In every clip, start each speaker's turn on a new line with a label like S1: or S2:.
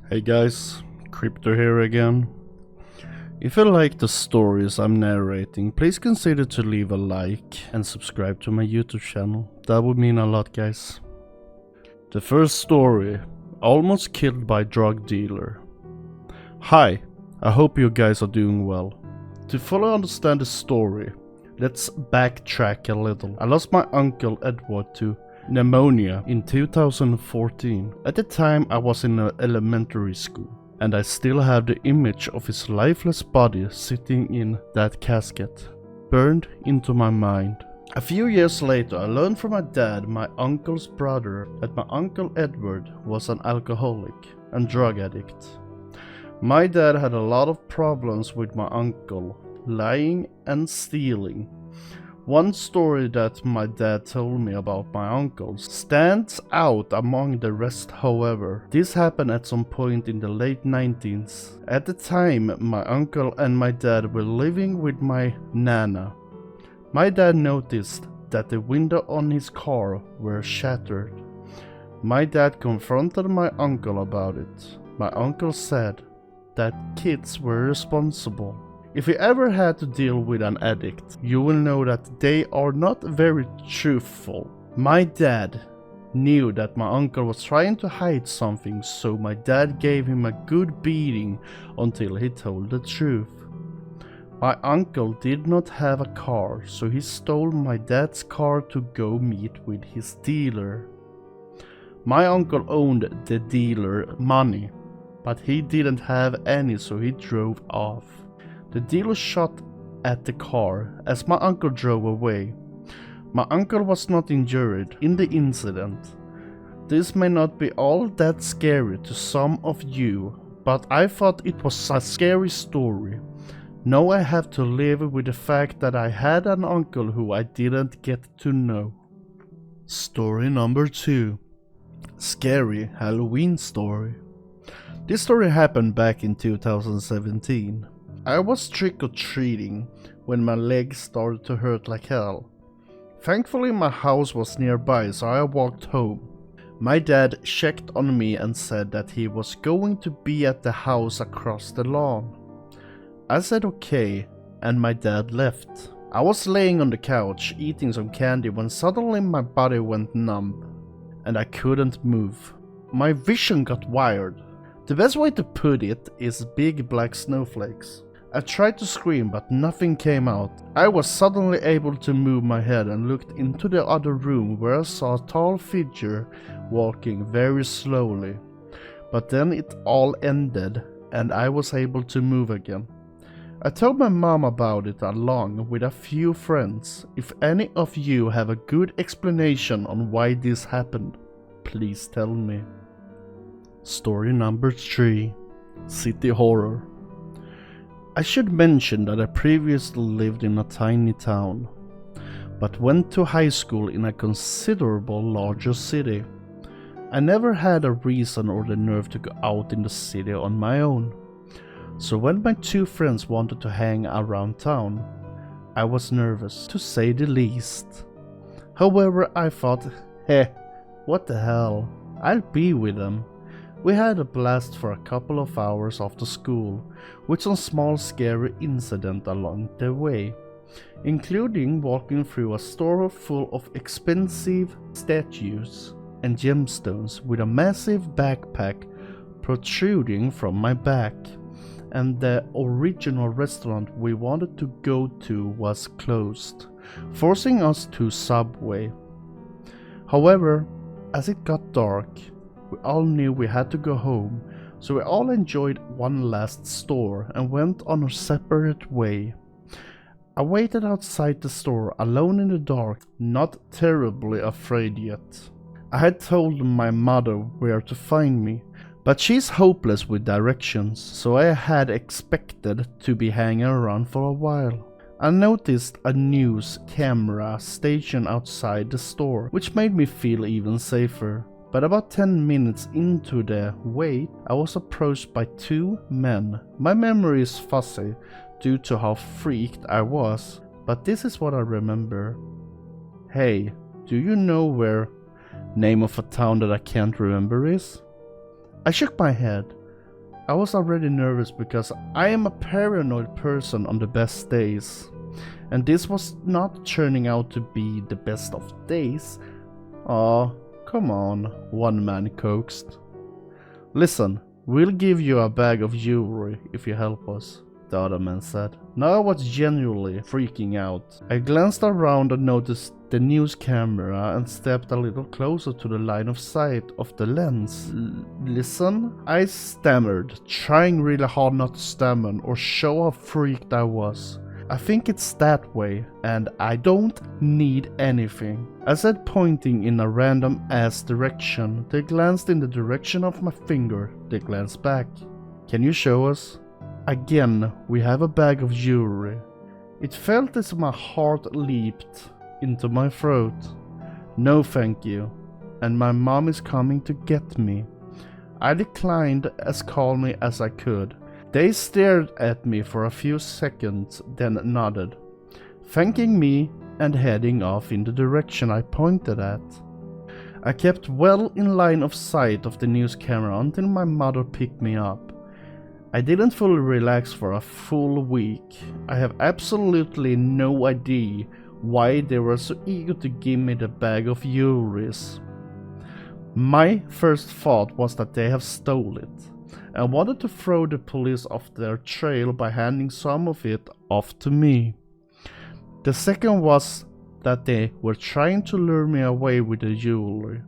S1: Hey guys, Crypto here again. If you like the stories I'm narrating, please consider to leave a like and subscribe to my YouTube channel. That would mean a lot, guys. The first story, almost killed by drug dealer. Hi, I hope you guys are doing well. To fully understand the story, let's backtrack a little. I lost my uncle Edward to pneumonia in 2014. At the time I was in elementary school, and I still have the image of his lifeless body sitting in that casket, burned into my mind. A few years later I learned from my dad, my uncle's brother, that my uncle Edward was an alcoholic and drug addict. My dad had a lot of problems with my uncle, lying and stealing. One story that my dad told me about my uncle stands out among the rest, however. This happened at some point in the late 19s. At the time, my uncle and my dad were living with my nana. My dad noticed that the window on his car were shattered. My dad confronted my uncle about it. My uncle said that kids were responsible. If you ever had to deal with an addict, you will know that they are not very truthful. My dad knew that my uncle was trying to hide something, so my dad gave him a good beating until he told the truth. My uncle did not have a car, so he stole my dad's car to go meet with his dealer. My uncle owned the dealer money, but he didn't have any, so he drove off. The dealer shot at the car as my uncle drove away. My uncle was not injured in the incident. This may not be all that scary to some of you, but I thought it was a scary story. Now I have to live with the fact that I had an uncle who I didn't get to know. Story number 2. Scary Halloween story. This story happened back in 2017. I was trick-or-treating when my legs started to hurt like hell. Thankfully my house was nearby, so I walked home. My dad checked on me and said that he was going to be at the house across the lawn. I said okay, and my dad left. I was laying on the couch eating some candy when suddenly my body went numb, and I couldn't move. My vision got wired. The best way to put it is big black snowflakes. I tried to scream, but nothing came out. I was suddenly able to move my head and looked into the other room, where I saw a tall figure walking very slowly. But then it all ended and I was able to move again. I told my mom about it along with a few friends. If any of you have a good explanation on why this happened, please tell me. Story number 3. City Horror. I should mention that I previously lived in a tiny town, but went to high school in a considerable larger city. I never had a reason or the nerve to go out in the city on my own, so when my 2 friends wanted to hang around town, I was nervous, to say the least. However, I thought, what the hell, I'll be with them. We had a blast for a couple of hours after school, with some small scary incident along the way, including walking through a store full of expensive statues and gemstones with a massive backpack protruding from my back, and the original restaurant we wanted to go to was closed, forcing us to Subway. However, as it got dark, we all knew we had to go home, so we all enjoyed one last store and went on our separate way. I waited outside the store alone in the dark, not terribly afraid yet. I had told my mother where to find me, but she's hopeless with directions, so I had expected to be hanging around for a while. I noticed a news camera stationed outside the store, which made me feel even safer. But about 10 minutes into the wait, I was approached by 2 men. My memory is fuzzy due to how freaked I was, but this is what I remember. Hey, do you know where name of a town that I can't remember is? I shook my head. I was already nervous because I am a paranoid person on the best days. And this was not turning out to be the best of days. Aw, come on, one man coaxed. Listen, we'll give you a bag of jewelry if you help us, the other man said. Now I was genuinely freaking out. I glanced around and noticed the news camera and stepped a little closer to the line of sight of the lens. Listen? I stammered, trying really hard not to stammer or show how freaked I was. I think it's that way, and I don't need anything. I said, pointing in a random ass direction. They glanced in the direction of my finger. They glanced back. Can you show us? Again, we have a bag of jewelry. It felt as my heart leaped into my throat. No thank you. And my mom is coming to get me. I declined as calmly as I could. They stared at me for a few seconds, then nodded, thanking me and heading off in the direction I pointed at. I kept well in line of sight of the news camera until my mother picked me up. I didn't fully relax for a full week. I have absolutely no idea why they were so eager to give me the bag of jewelries. My first thought was that they have stolen it. I wanted to throw the police off their trail by handing some of it off to me. The second was that they were trying to lure me away with the jewelry.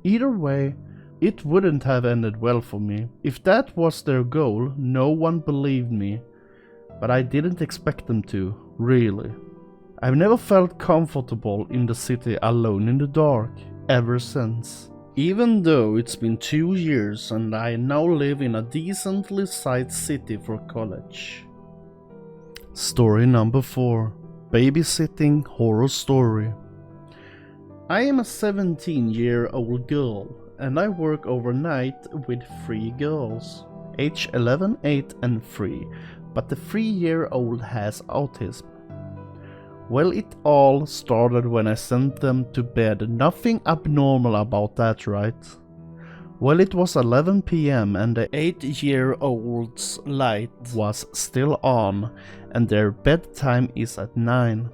S1: Either way, it wouldn't have ended well for me. If that was their goal, no one believed me. But I didn't expect them to, really. I've never felt comfortable in the city alone in the dark, ever since. Even though it's been 2 years and I now live in a decently sized city for college. Story number 4. Babysitting horror story. I am a 17-year-old girl and I work overnight with 3 girls, age 11, 8 and 3, but the 3-year-old has autism. Well, it all started when I sent them to bed. Nothing abnormal about that, right? Well, it was 11 PM and the 8-year-old's light was still on and their bedtime is at 9.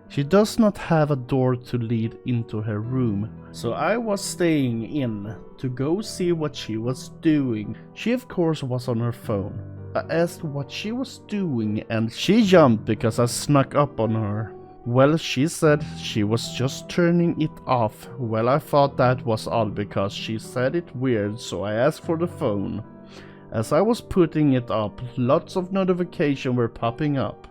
S1: She does not have a door to lead into her room, so I was staying in to go see what she was doing. She of course was on her phone. I asked what she was doing and she jumped because I snuck up on her. Well, she said she was just turning it off. Well, I thought that was odd because she said it weird, so I asked for the phone. As I was putting it up, lots of notifications were popping up.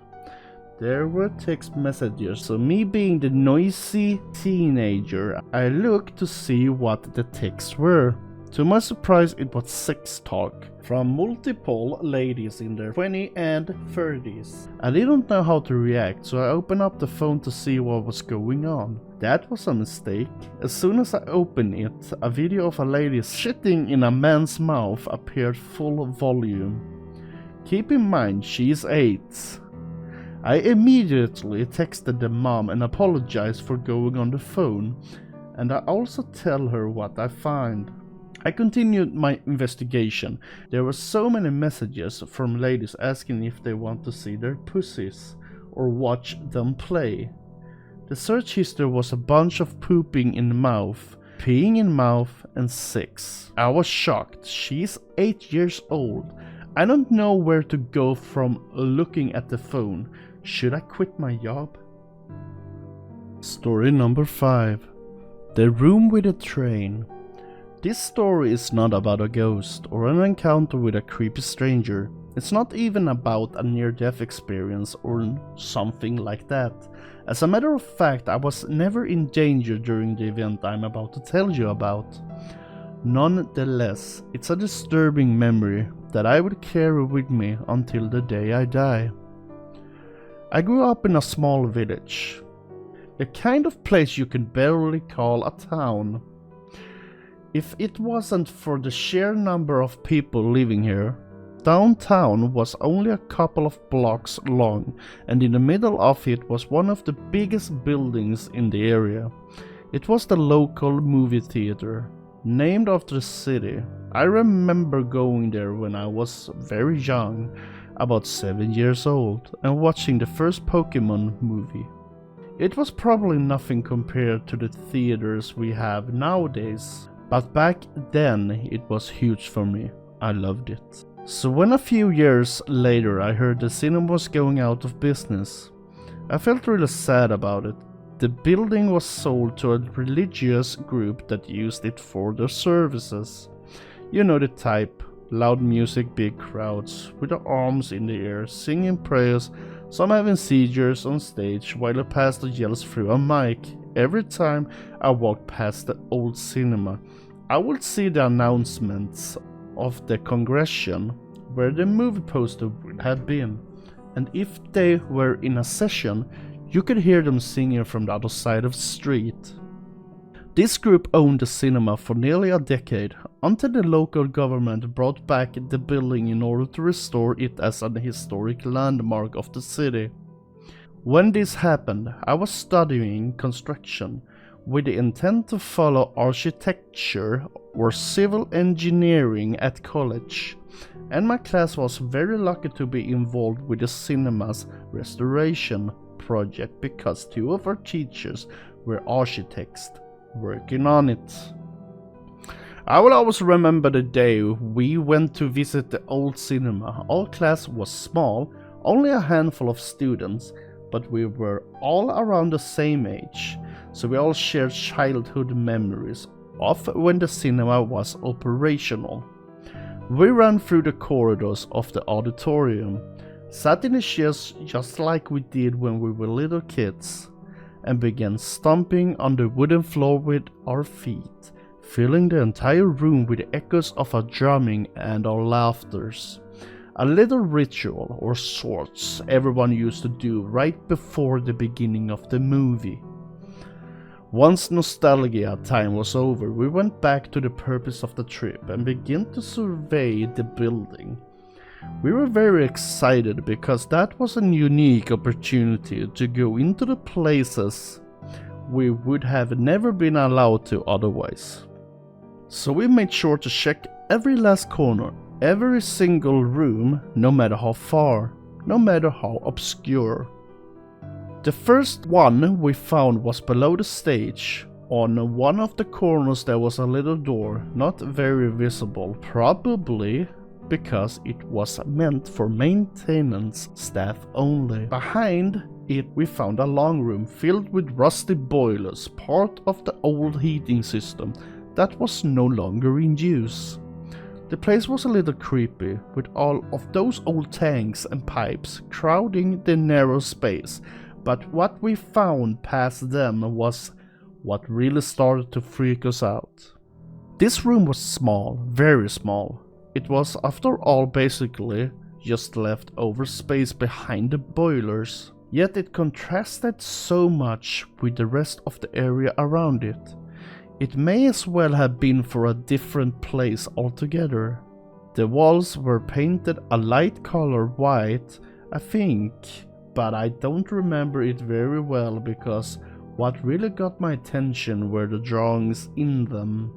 S1: There were text messages, so me being the noisy teenager, I looked to see what the texts were. To my surprise, it was sex talk from multiple ladies in their 20s and 30s. I didn't know how to react, so I opened up the phone to see what was going on. That was a mistake. As soon as I opened it, a video of a lady shitting in a man's mouth appeared full volume. Keep in mind, she is 8. I immediately texted the mom and apologized for going on the phone, and I also tell her what I find. I continued my investigation. There were so many messages from ladies asking if they want to see their pussies or watch them play. The search history was a bunch of pooping in mouth, peeing in mouth and sex. I was shocked. She's 8 years old. I don't know where to go from looking at the phone. Should I quit my job? Story number 5. The room with a train. This story is not about a ghost or an encounter with a creepy stranger. It's not even about a near-death experience or something like that. As a matter of fact, I was never in danger during the event I'm about to tell you about. Nonetheless, it's a disturbing memory that I would carry with me until the day I die. I grew up in a small village. The kind of place you can barely call a town. If it wasn't for the sheer number of people living here, downtown was only a couple of blocks long, and in the middle of it was one of the biggest buildings in the area. It was the local movie theater, named after the city. I remember going there when I was very young, about 7 years old, and watching the first Pokemon movie. It was probably nothing compared to the theaters we have nowadays, but back then it was huge for me. I loved it. So when a few years later I heard the cinema was going out of business, I felt really sad about it. The building was sold to a religious group that used it for their services. You know the type, loud music, big crowds, with their arms in the air, singing prayers, some having seizures on stage while a pastor yells through a mic. Every time I walked past the old cinema, I would see the announcements of the congregation where the movie poster would have been, and if they were in a session, you could hear them singing from the other side of the street. This group owned the cinema for nearly a decade, until the local government brought back the building in order to restore it as an historic landmark of the city. When this happened, I was studying construction with the intent to follow architecture or civil engineering at college, and my class was very lucky to be involved with the cinema's restoration project because 2 of our teachers were architects working on it. I will always remember the day we went to visit the old cinema. Our class was small, only a handful of students, but we were all around the same age, so we all shared childhood memories of when the cinema was operational. We ran through the corridors of the auditorium, sat in the chairs just like we did when we were little kids, and began stomping on the wooden floor with our feet, filling the entire room with the echoes of our drumming and our laughters. A little ritual or sorts everyone used to do right before the beginning of the movie. Once nostalgia time was over, we went back to the purpose of the trip and began to survey the building. We were very excited because that was a unique opportunity to go into the places we would have never been allowed to otherwise. So we made sure to check every last corner, every single room, no matter how far, no matter how obscure. The first one we found was below the stage. On one of the corners there was a little door, not very visible, probably because it was meant for maintenance staff only. Behind it we found a long room filled with rusty boilers, part of the old heating system that was no longer in use. The place was a little creepy, with all of those old tanks and pipes crowding the narrow space, but what we found past them was what really started to freak us out. This room was small, very small. It was, after all, basically just leftover space behind the boilers, yet it contrasted so much with the rest of the area around it. It may as well have been for a different place altogether. The walls were painted a light color white, I think, but I don't remember it very well because what really got my attention were the drawings in them.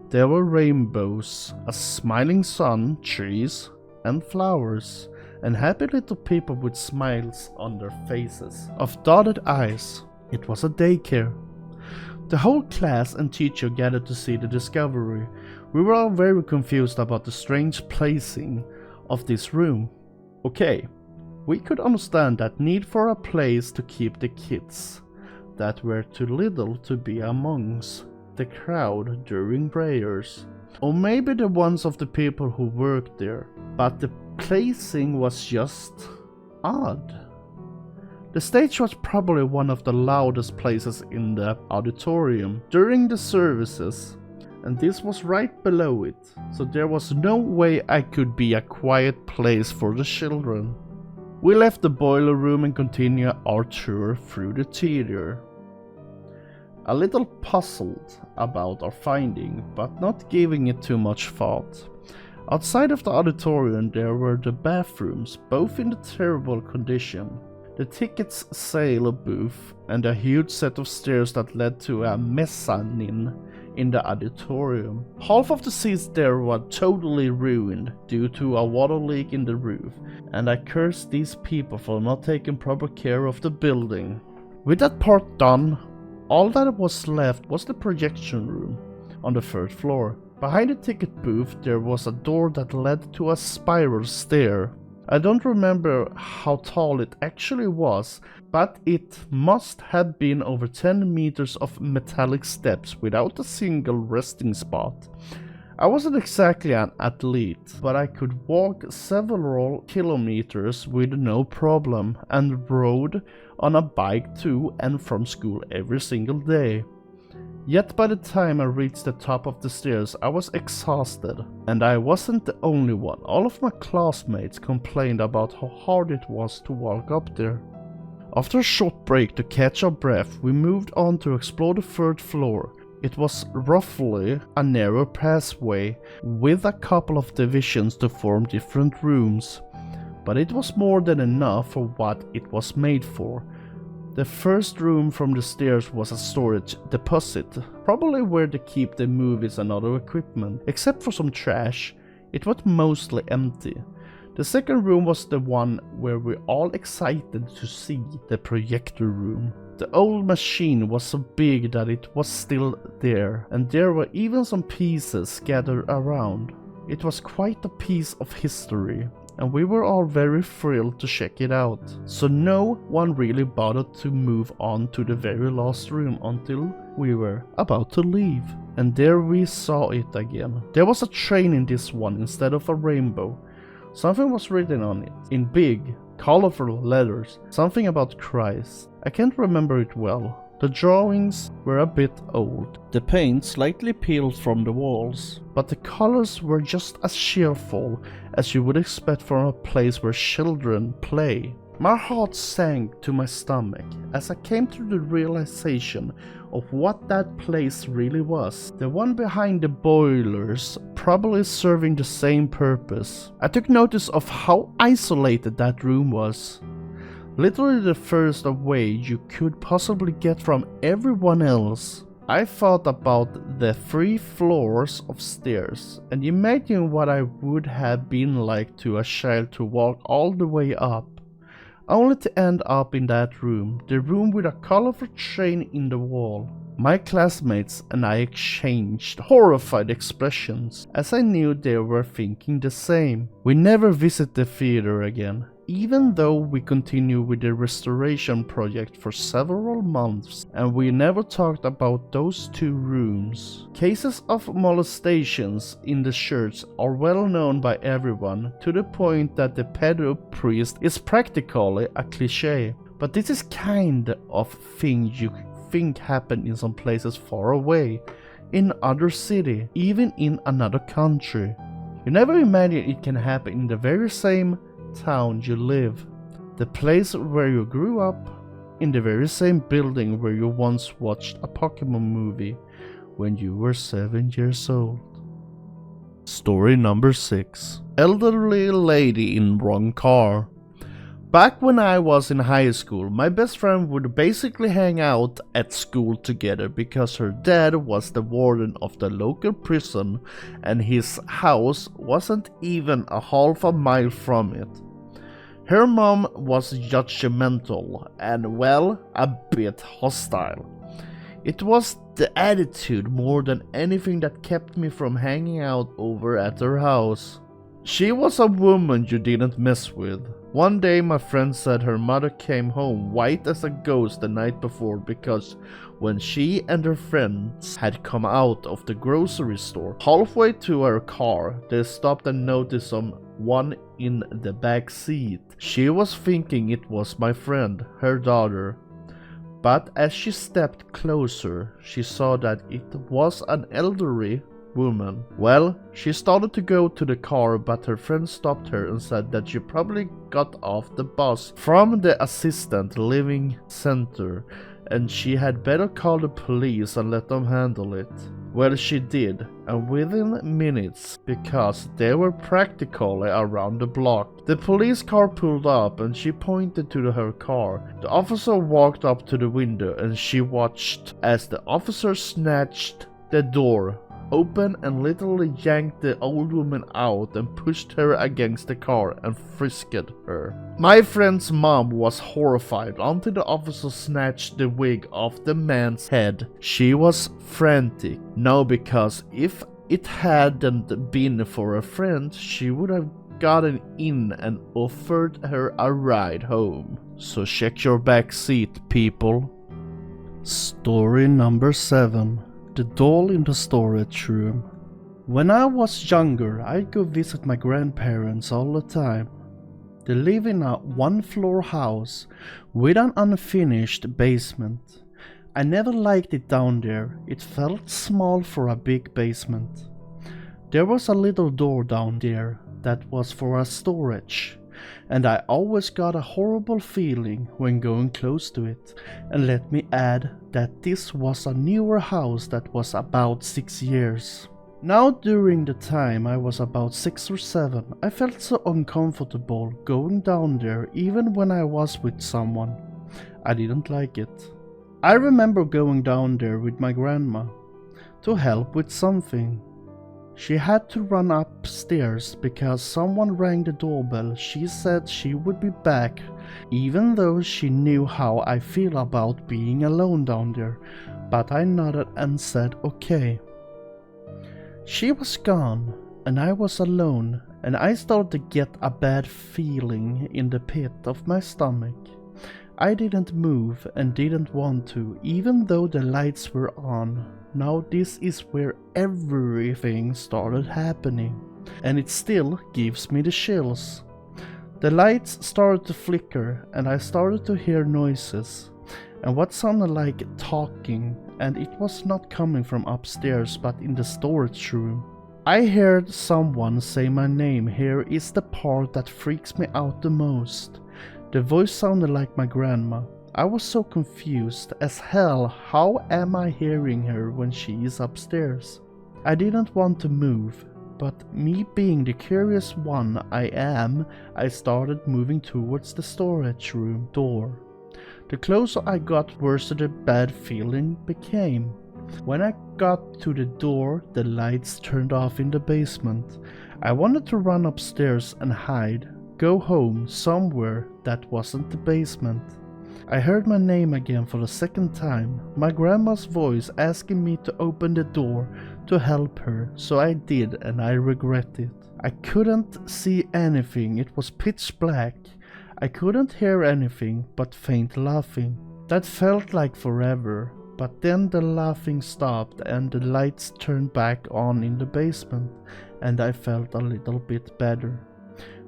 S1: There were rainbows, a smiling sun, trees, and flowers, and happy little people with smiles on their faces, of dotted eyes. It was a daycare. The whole class and teacher gathered to see the discovery. We were all very confused about the strange placing of this room. Okay, we could understand that need for a place to keep the kids that were too little to be amongst the crowd during prayers, or maybe the ones of the people who worked there, but the placing was just odd. The stage was probably one of the loudest places in the auditorium during the services, and this was right below it, so there was no way I could be a quiet place for the children. We left the boiler room and continued our tour through the theater. A little puzzled about our finding, but not giving it too much thought. Outside of the auditorium there were the bathrooms, both in a terrible condition, the tickets sale booth, and a huge set of stairs that led to a mezzanine in the auditorium. Half of the seats there were totally ruined due to a water leak in the roof, and I cursed these people for not taking proper care of the building. With that part done, all that was left was the projection room on the third floor. Behind the ticket booth there was a door that led to a spiral stair. I don't remember how tall it actually was, but it must have been over 10 meters of metallic steps without a single resting spot. I wasn't exactly an athlete, but I could walk several kilometers with no problem and rode on a bike to and from school every single day. Yet by the time I reached the top of the stairs, I was exhausted. And I wasn't the only one. All of my classmates complained about how hard it was to walk up there. After a short break to catch our breath, we moved on to explore the third floor. It was roughly a narrow passageway with a couple of divisions to form different rooms. But it was more than enough for what it was made for. The first room from the stairs was a storage deposit, probably where they keep the movies and other equipment. Except for some trash, it was mostly empty. The second room was the one where we all excited to see, the projector room. The old machine was so big that it was still there, and there were even some pieces scattered around. It was quite a piece of history, and we were all very thrilled to check it out. So no one really bothered to move on to the very last room until we were about to leave. And there we saw it again. There was a train in this one instead of a rainbow. Something was written on it, in big, colorful letters, something about Christ. I can't remember it well. The drawings were a bit old, the paint slightly peeled from the walls, but the colors were just as cheerful as you would expect from a place where children play. My heart sank to my stomach as I came to the realization of what that place really was. The one behind the boilers, probably serving the same purpose. I took notice of how isolated that room was. Literally the furthest away you could possibly get from everyone else. I thought about the 3 floors of stairs and imagined what I would have been like to a child to walk all the way up, only to end up in that room, the room with a colorful train in the wall. My classmates and I exchanged horrified expressions, as I knew they were thinking the same. We never visited the theater again, even though we continued with the restoration project for several months, and we never talked about those 2 rooms. Cases of molestations in the church are well known by everyone, to the point that the pedo priest is practically a cliché. But this is kind of thing you think happen in some places far away, in other city, even in another country. You never imagine it can happen in the very same town you live, the place where you grew up, in the very same building where you once watched a Pokemon movie when you were 7 years old. Story number 6. Elderly lady in wrong car. Back when I was in high school, my best friend would basically hang out at school together because her dad was the warden of the local prison and his house wasn't even a half a mile from it. Her mom was judgmental and, well, a bit hostile. It was the attitude more than anything that kept me from hanging out over at her house. She was a woman you didn't mess with. One day my friend said her mother came home white as a ghost the night before because when she and her friends had come out of the grocery store, halfway to her car, they stopped and noticed someone in the back seat. She was thinking it was my friend, her daughter. But as she stepped closer, she saw that it was an elderly woman. Well, she started to go to the car, but her friend stopped her and said that she probably got off the bus from the assistant living center and she had better call the police and let them handle it. Well, she did, and within minutes, because they were practically around the block. The police car pulled up and she pointed to her car. The officer walked up to the window and she watched as the officer snatched the door open and literally yanked the old woman out and pushed her against the car and frisked her. My friend's mom was horrified until the officer snatched the wig off the man's head. She was frantic. No, because if it hadn't been for a friend, she would have gotten in and offered her a ride home. So check your back seat, people. Story number 7. The doll in the storage room. When I was younger, I'd go visit my grandparents all the time. They live in a one-floor house with an unfinished basement. I never liked it down there. It felt small for a big basement. There was a little door down there that was for a storage, and I always got a horrible feeling when going close to it. And let me add that this was a newer house that was about 6 years. Now during the time I was about 6 or 7, I felt so uncomfortable going down there even when I was with someone. I didn't like it. I remember going down there with my grandma to help with something. She had to run upstairs because someone rang the doorbell. She said she would be back, even though she knew how I feel about being alone down there, but I nodded and said okay. She was gone, and I was alone, and I started to get a bad feeling in the pit of my stomach. I didn't move and didn't want to, even though the lights were on. Now this is where everything started happening, and it still gives me the chills. The lights started to flicker, and I started to hear noises, and what sounded like talking, and it was not coming from upstairs but in the storage room. I heard someone say my name. Here is the part that freaks me out the most. The voice sounded like my grandma. I was so confused as hell. How am I hearing her when she is upstairs? I didn't want to move, but me being the curious one I am, I started moving towards the storage room door. The closer I got, worse the bad feeling became. When I got to the door, the lights turned off in the basement. I wanted to run upstairs and hide, go home somewhere that wasn't the basement. I heard my name again for the second time, my grandma's voice asking me to open the door to help her, so I did, and I regret it. I couldn't see anything, it was pitch black. I couldn't hear anything but faint laughing. That felt like forever, but then the laughing stopped and the lights turned back on in the basement, and I felt a little bit better.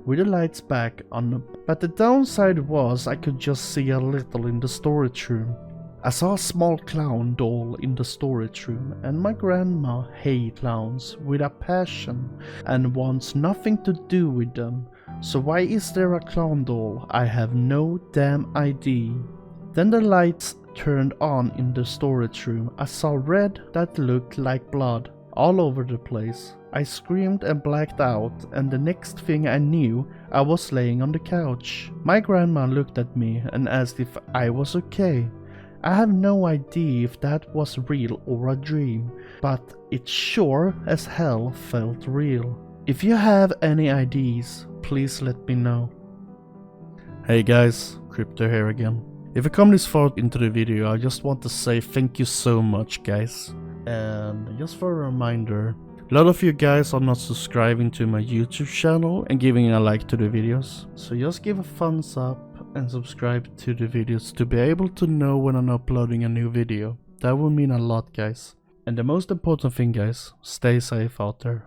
S1: With the lights back on, but the downside was I could just see a little in the storage room. I saw a small clown doll in the storage room, and my grandma hates clowns with a passion and wants nothing to do with them. So why is there a clown doll? I have no damn idea. Then the lights turned on in the storage room. I saw red that looked like blood all over the place. I screamed and blacked out, and the next thing I knew, I was laying on the couch. My grandma looked at me and asked if I was okay. I have no idea if that was real or a dream, but it sure as hell felt real. If you have any ideas, please let me know. Hey guys, Crypto here again. If you come this far into the video, I just want to say thank you so much, guys. And just for a reminder, a lot of you guys are not subscribing to my YouTube channel and giving a like to the videos. So just give a thumbs up and subscribe to the videos to be able to know when I'm uploading a new video. That will mean a lot, guys. And the most important thing, guys, stay safe out there.